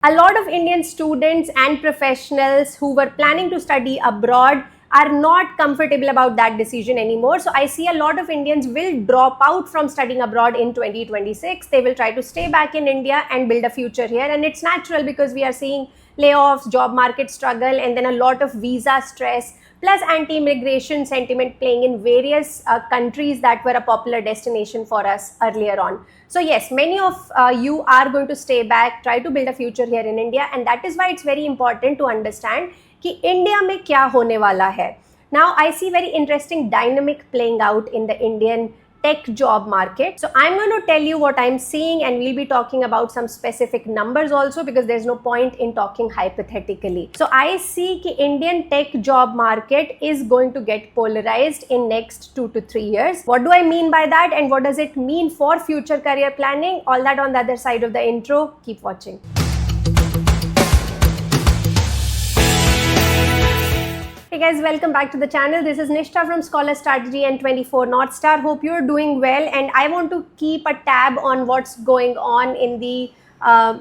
A lot of Indian students and professionals who were planning to study abroad are not comfortable about that decision anymore. So I see a lot of Indians will drop out from studying abroad in 2026. They will try to stay back in India and build a future here. And it's natural because we are seeing layoffs, job market struggle, and then a lot of visa stress, plus anti-immigration sentiment playing in various countries that were a popular destination for us earlier on. So yes, many of you are going to stay back, try to build a future here in India, and that is why it's very important to understand कि India में क्या होने वाला है. Now I see very interesting dynamic playing out in the Indian tech job market. So I'm going to tell you what I'm seeing, and we'll be talking about some specific numbers also, because there's no point in talking hypothetically. So I see कि Indian tech job market is going to get polarized in next 2 to 3 years. What do I mean by that, and what does it mean for future career planning? All that on the other side of the intro. Keep watching. Hey guys, welcome back to the channel. This is Nishtha from Scholar Strategy and 24 North Star. Hope you're doing well, and I want to keep a tab on what's going on in the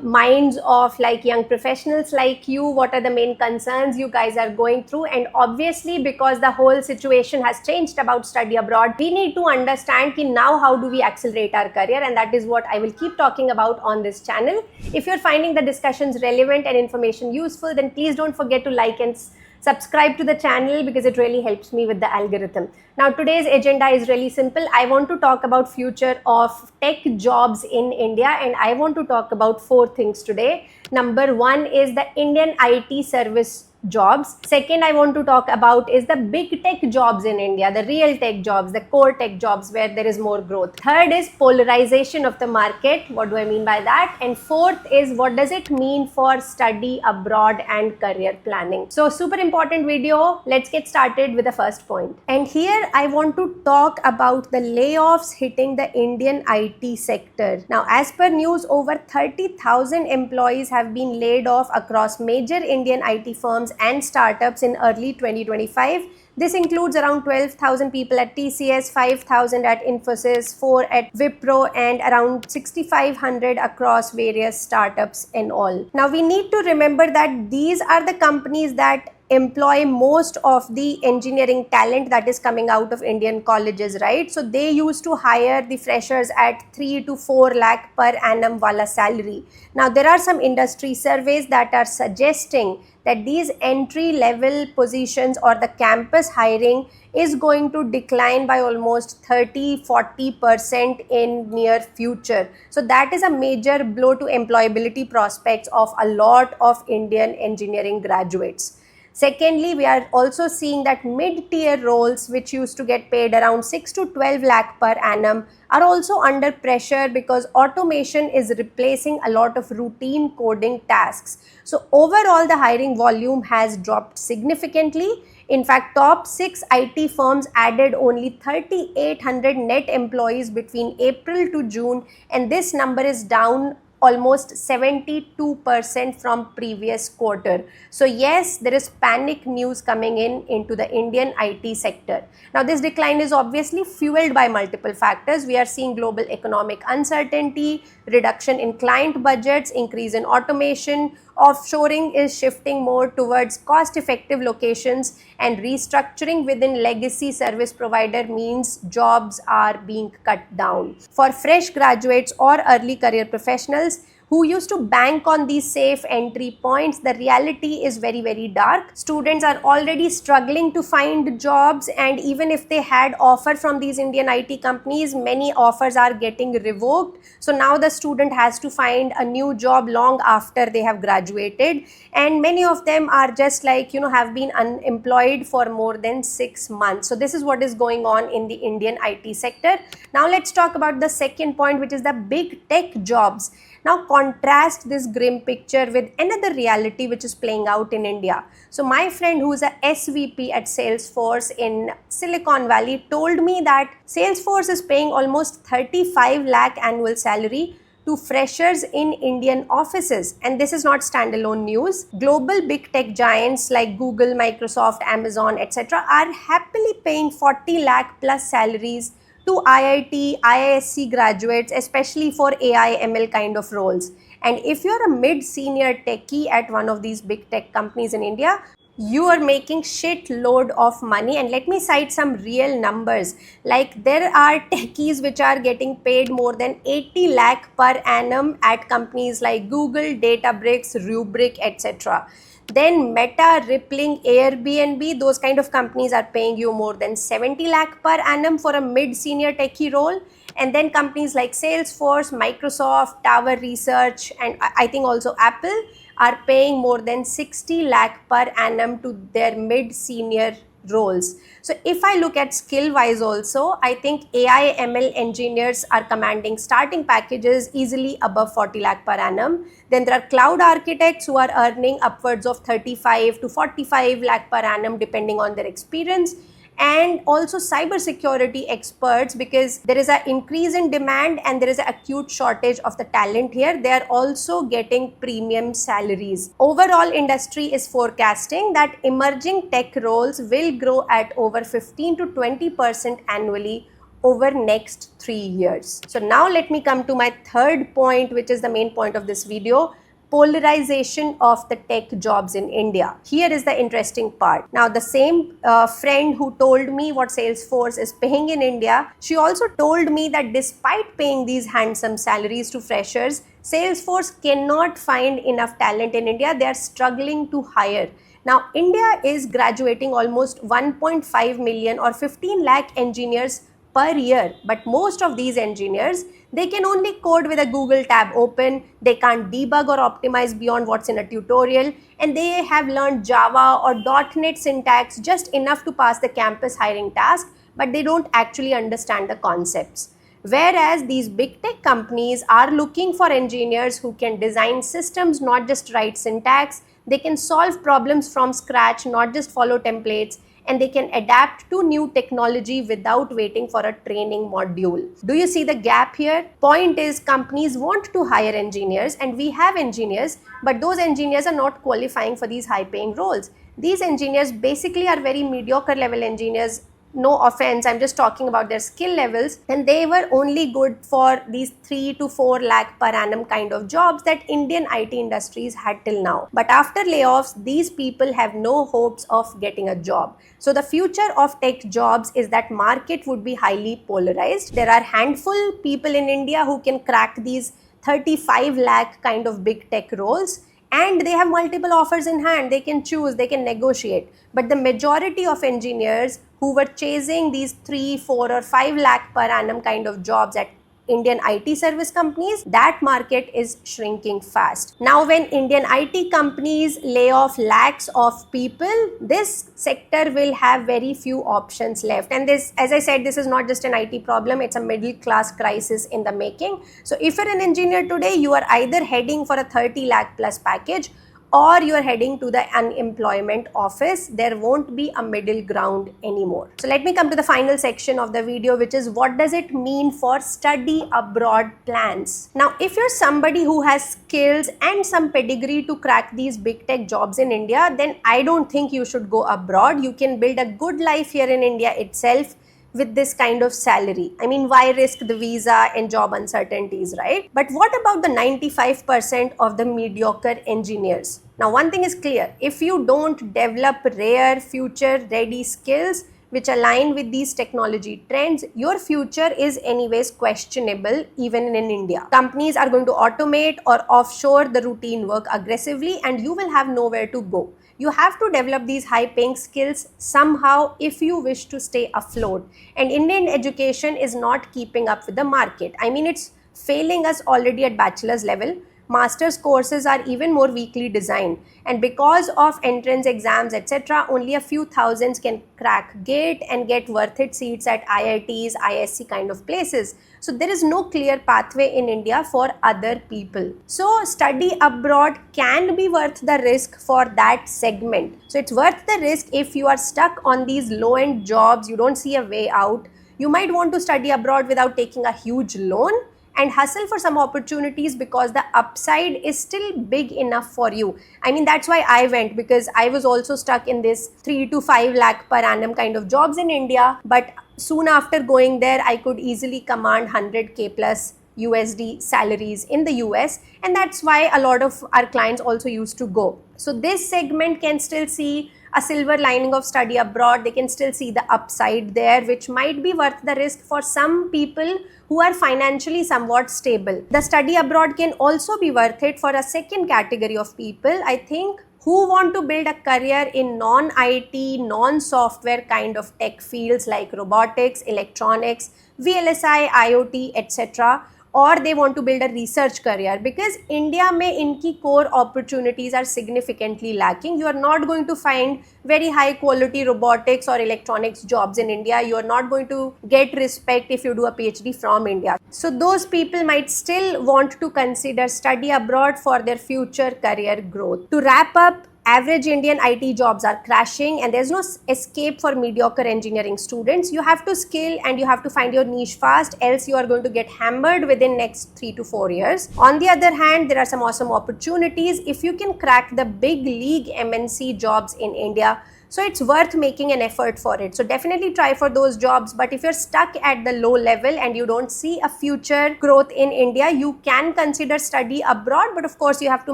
minds of like young professionals like you. What are the main concerns you guys are going through? And obviously, because the whole situation has changed about study abroad, we need to understand ki now how do we accelerate our career, and that is what I will keep talking about on this channel. If you're finding the discussions relevant and information useful, then please don't forget to like and subscribe to the channel, because it really helps me with the algorithm. Now today's agenda is really simple. I want to talk about future of tech jobs in India, and I want to talk about 4 things today. Number 1 is the Indian IT service jobs. Second, I want to talk about is the big tech jobs in India, the real tech jobs, the core tech jobs where there is more growth. Third is polarization of the market. What do I mean by that? And fourth is what does it mean for study abroad and career planning. So super important video. Let's get started with the first point. And here I want to talk about the layoffs hitting the Indian IT sector. Now, as per news, over 30,000 employees have been laid off across major Indian IT firms and startups in early 2025. This includes around 12,000 people at TCS, 5,000 at Infosys, 4 at Wipro, and around 6,500 across various startups in all. Now we need to remember that these are the companies that employ most of the engineering talent that is coming out of Indian colleges, right? So they used to hire the freshers at 3 to 4 lakh per annum wala salary. Now there are some industry surveys that are suggesting that these entry level positions or the campus hiring is going to decline by almost 30-40% in near future. So that is a major blow to employability prospects of a lot of Indian engineering graduates. Secondly, we are also seeing that mid-tier roles, which used to get paid around 6 to 12 lakh per annum, are also under pressure because automation is replacing a lot of routine coding tasks. So overall, the hiring volume has dropped significantly. In fact, top 6 IT firms added only 3,800 net employees between April to June, and this number is down almost 72% from previous quarter. So yes, there is panic news coming into the Indian IT sector. Now this decline is obviously fueled by multiple factors. We are seeing global economic uncertainty, reduction in client budgets, increase in automation, offshoring is shifting more towards cost-effective locations, and restructuring within legacy service provider means jobs are being cut down. For fresh graduates or early career professionals who used to bank on these safe entry points, the reality is very, very dark. Students are already struggling to find jobs, and even if they had offer from these Indian IT companies, many offers are getting revoked. So now the student has to find a new job long after they have graduated, and many of them are just like, have been unemployed for more than 6 months. So this is what is going on in the Indian IT sector. Now let's talk about the second point, which is the big tech jobs. Now contrast this grim picture with another reality which is playing out in India. So my friend who is a SVP at Salesforce in Silicon Valley told me that Salesforce is paying almost 35 lakh annual salary to freshers in Indian offices, and this is not standalone news. Global big tech giants like Google, Microsoft, Amazon, etc. are happily paying 40 lakh plus salaries to IIT, IISc graduates, especially for AI, ML kind of roles. And if you're a mid-senior techie at one of these big tech companies in India, you are making shit load of money. And let me cite some real numbers. Like, there are techies which are getting paid more than 80 lakh per annum at companies like Google, Databricks, Rubrik, etc. Then Meta, Rippling, Airbnb, those kind of companies are paying you more than 70 lakh per annum for a mid-senior techie role. And then companies like Salesforce, Microsoft, Tower Research, and I think also Apple are paying more than 60 lakh per annum to their mid-senior roles. So if I look at skill wise also, I think AI ML engineers are commanding starting packages easily above 40 lakh per annum. Then there are cloud architects who are earning upwards of 35 to 45 lakh per annum depending on their experience. And also cybersecurity experts, because there is an increase in demand and there is an acute shortage of the talent here. They are also getting premium salaries. Overall, industry is forecasting that emerging tech roles will grow at over 15 to 20% annually over next 3 years. So now let me come to my third point, which is the main point of this video: polarization of the tech jobs in India. Here is the interesting part. Now, the same friend who told me what Salesforce is paying in India, she also told me that despite paying these handsome salaries to freshers, Salesforce cannot find enough talent in India. They are struggling to hire. Now, India is graduating almost 1.5 million or 15 lakh engineers per year, but most of these engineers, they can only code with a Google tab open. They can't debug or optimize beyond what's in a tutorial, and they have learned Java or .NET syntax just enough to pass the campus hiring task, but they don't actually understand the concepts. Whereas these big tech companies are looking for engineers who can design systems, not just write syntax. They can solve problems from scratch, not just follow templates, and they can adapt to new technology without waiting for a training module. Do you see the gap here? Point is, companies want to hire engineers, and we have engineers, but those engineers are not qualifying for these high paying roles. These engineers basically are very mediocre level engineers. No offense, I'm just talking about their skill levels, and they were only good for these 3 to 4 lakh per annum kind of jobs that Indian IT industries had till now. But after layoffs, these people have no hopes of getting a job. So the future of tech jobs is that market would be highly polarized. There are handful people in India who can crack these 35 lakh kind of big tech roles, and they have multiple offers in hand. They can choose, they can negotiate. But the majority of engineers who were chasing these 3, 4 or 5 lakh per annum kind of jobs at Indian IT service companies, that market is shrinking fast. Now, when Indian IT companies lay off lakhs of people, this sector will have very few options left. And this, as I said, this is not just an IT problem, it's a middle class crisis in the making. So if you're an engineer today, you are either heading for a 30 lakh plus package, or you are heading to the unemployment office. There won't be a middle ground anymore. So let me come to the final section of the video, which is what does it mean for study abroad plans. Now, if you're somebody who has skills and some pedigree to crack these big tech jobs in India, then I don't think you should go abroad. You can build a good life here in India itself with this kind of salary. I mean, why risk the visa and job uncertainties, right? But what about the 95% of the mediocre engineers? Now, one thing is clear: if you don't develop rare future ready skills which align with these technology trends, your future is anyways questionable even in India. Companies are going to automate or offshore the routine work aggressively, and you will have nowhere to go. You have to develop these high paying skills somehow if you wish to stay afloat. And Indian education is not keeping up with the market. I mean, it's failing us already at bachelor's level. Master's courses are even more weakly designed, and because of entrance exams etc., only a few thousands can crack GATE and get worth it seats at IITs, ISC kind of places. So there is no clear pathway in India for other people. So study abroad can be worth the risk for that segment. So it's worth the risk if you are stuck on these low-end jobs, you don't see a way out. You might want to study abroad without taking a huge loan and hustle for some opportunities because the upside is still big enough for you. I mean, that's why I went, because I was also stuck in this 3 to 5 lakh per annum kind of jobs in India. But soon after going there, I could easily command 100k plus USD salaries in the US, and that's why a lot of our clients also used to go. So this segment can still see a silver lining of study abroad. They can still see the upside there, which might be worth the risk for some people who are financially somewhat stable. The study abroad can also be worth it for a second category of people, I think, who want to build a career in non-IT, non-software kind of tech fields like robotics, electronics, VLSI, IoT, etc. Or they want to build a research career, because India mein inki core opportunities are significantly lacking. You are not going to find very high quality robotics or electronics jobs in India. You are not going to get respect if you do a PhD from India. So those people might still want to consider study abroad for their future career growth. To wrap up, average Indian IT jobs are crashing and there's no escape for mediocre engineering students. You have to skill and you have to find your niche fast, else you are going to get hammered within next 3 to 4 years. On the other hand, there are some awesome opportunities if you can crack the big league MNC jobs in India. So it's worth making an effort for it. So definitely try for those jobs. But if you're stuck at the low level and you don't see a future growth in India, you can consider study abroad. But of course, you have to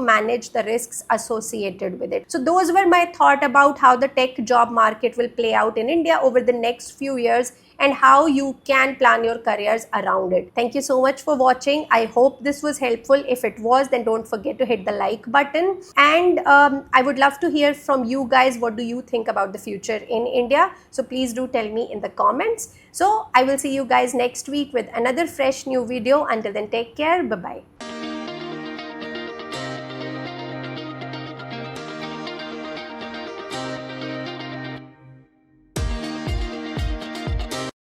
manage the risks associated with it. So those were my thoughts about how the tech job market will play out in India over the next few years and how you can plan your careers around it. Thank you so much for watching. I hope this was helpful. If it was, then don't forget to hit the like button. And I would love to hear from you guys. What do you think about the future in India? So please do tell me in the comments. So I will see you guys next week with another fresh new video. Until then, take care. Bye-bye.